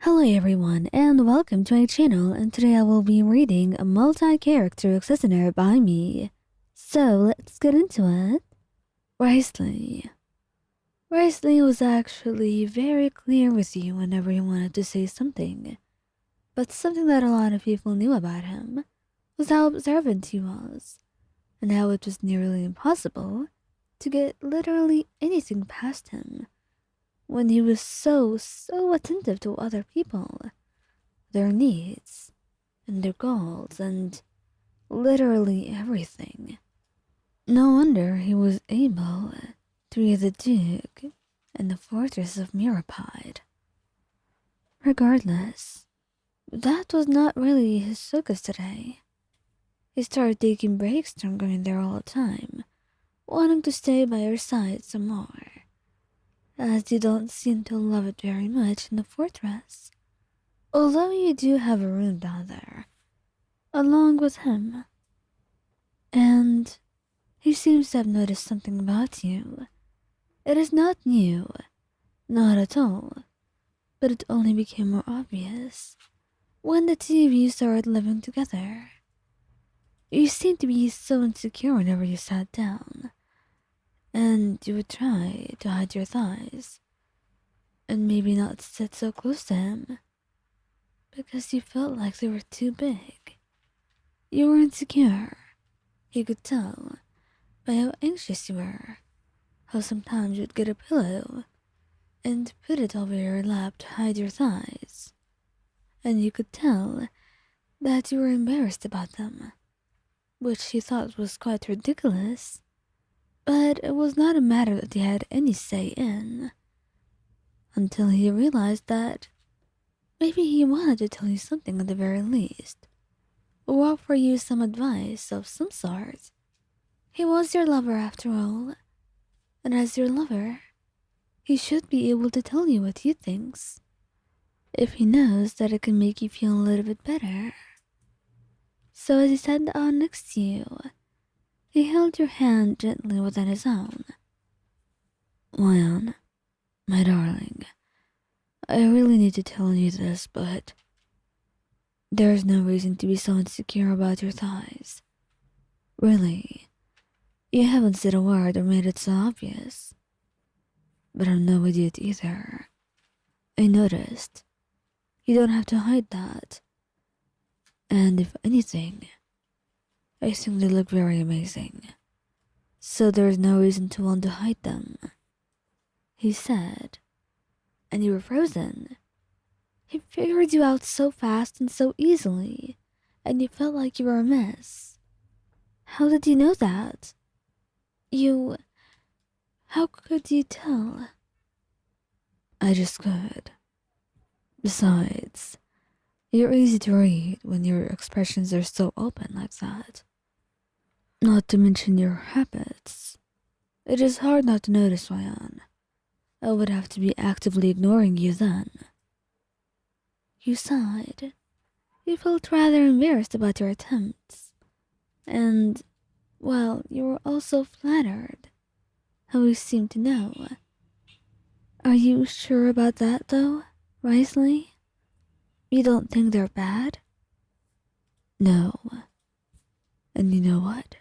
Hello everyone and welcome to my channel, and today I will be reading a multi-character expositor by me. So let's get into it. Wriothesley. Wriothesley was actually very clear with you whenever he wanted to say something. But something that a lot of people knew about him was how observant he was, and how it was nearly impossible to get literally anything past him when he was so attentive to other people, their needs, and their goals, and literally everything. No wonder he was able to be the Duke in the fortress of Mirapide. Regardless, that was not really his focus today. He started taking breaks from going there all the time, wanting to stay by her side some more, as you don't seem to love it very much in the fortress. Although you do have a room down there, along with him. And he seems to have noticed something about you. It is not new, not at all, but it only became more obvious when the two of you started living together. You seemed to be so insecure whenever you sat down, and you would try to hide your thighs, and maybe not sit so close to him, because you felt like they were too big. You were insecure. He could tell by how anxious you were, how sometimes you'd get a pillow and put it over your lap to hide your thighs, and you could tell that you were embarrassed about them, which he thought was quite ridiculous. But it was not a matter that he had any say in, until he realized that maybe he wanted to tell you something at the very least, or offer you some advice of some sort. He was your lover after all, and as your lover, he should be able to tell you what he thinks, if he knows that it can make you feel a little bit better. So as he sat down next to you, he held your hand gently within his own. Lion, my darling, I really need to tell you this, but there is no reason to be so insecure about your thighs. Really, you haven't said a word or made it so obvious. But I'm no idiot either. I noticed. You don't have to hide that. And if anything, I think they look very amazing. So there is no reason to want to hide them, he said. And you were frozen. He figured you out so fast and so easily, and you felt like you were a mess. How did you know that? How could you tell? I just could. Besides, you're easy to read when your expressions are so open like that. Not to mention your habits. It is hard not to notice, Ryan. I would have to be actively ignoring you then. You sighed. You felt rather embarrassed about your attempts. And, well, you were also flattered. How you seemed to know. Are you sure about that, though, Wriothesley? You don't think they're bad? No. And you know what?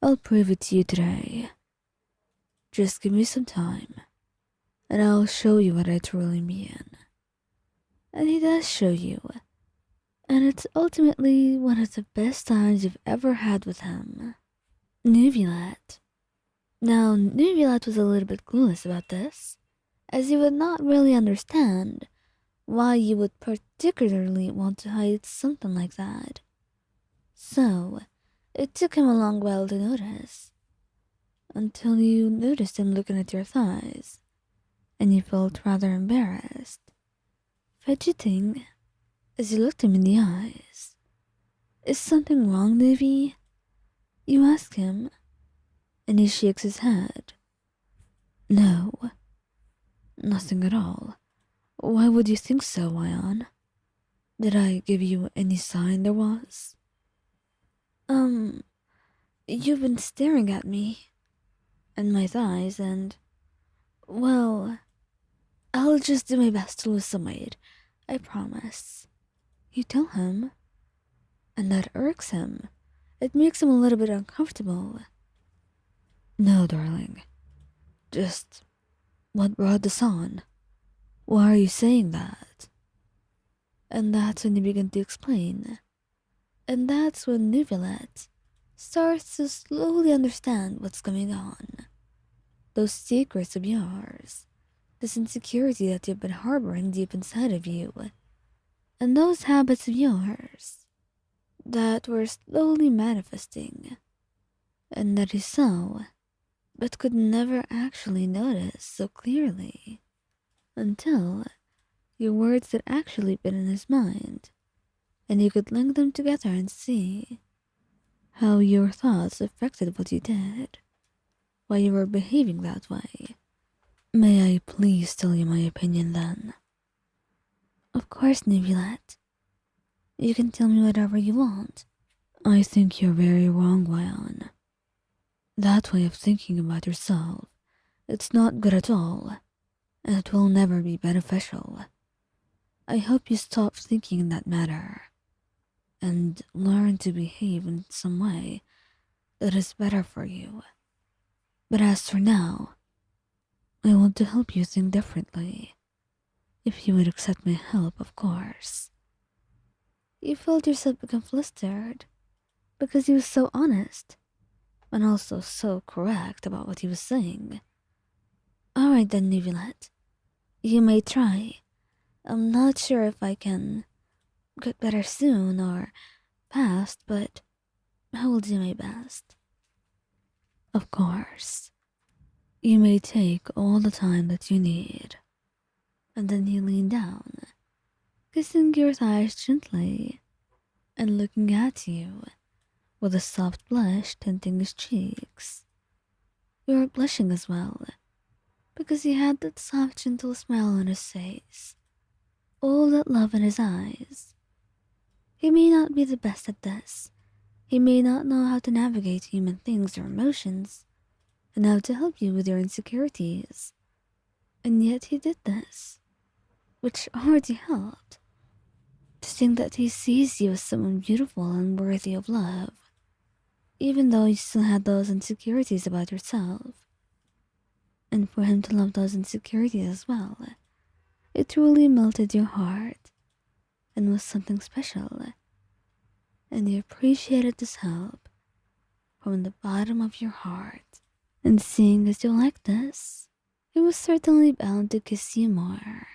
I'll prove it to you today. Just give me some time, and I'll show you what I truly mean. And he does show you, and it's ultimately one of the best times you've ever had with him. Neuvillette. Now, Neuvillette was a little bit clueless about this, as he would not really understand why you would particularly want to hide something like that. So, it took him a long while to notice, until you noticed him looking at your thighs, and you felt rather embarrassed, fidgeting as you looked him in the eyes. Is something wrong, Neuvy? You ask him, and he shakes his head. No, nothing at all. Why would you think so, Wyon? Did I give you any sign there was? You've been staring at me, and my thighs, and, well, I'll just do my best to lose some weight. I promise. You tell him, and that irks him. It makes him a little bit uncomfortable. No, darling. Just what brought this on? Why are you saying that? And that's when you begin to explain. And that's when Neuvillette starts to slowly understand what's going on. Those secrets of yours, this insecurity that you've been harboring deep inside of you, and those habits of yours that were slowly manifesting, and that he saw, but could never actually notice so clearly until your words had actually been in his mind, and you could link them together and see how your thoughts affected what you did, why you were behaving that way. May I please tell you my opinion then? Of course, Neuvillette. You can tell me whatever you want. I think you're very wrong, Wyan. That way of thinking about yourself, it's not good at all, and it will never be beneficial. I hope you stop thinking in that manner, and learn to behave in some way that is better for you. But as for now, I want to help you think differently. If you would accept my help, of course. You felt yourself become flustered because he was so honest and also so correct about what he was saying. Alright then, Neuvillette. You may try. I'm not sure if I can get better soon or fast, but I will do my best. Of course. You may take all the time that you need. And then he leaned down, kissing your thighs gently and looking at you with a soft blush tinting his cheeks. You were blushing as well, because he had that soft, gentle smile on his face, all that love in his eyes. He may not be the best at this. He may not know how to navigate human things or emotions, and how to help you with your insecurities. And yet he did this, which already helped. To think that he sees you as someone beautiful and worthy of love, even though you still had those insecurities about yourself. And for him to love those insecurities as well, it truly melted your heart and was something special. And you appreciated this help from the bottom of your heart. And seeing as you like this, he was certainly bound to kiss you more.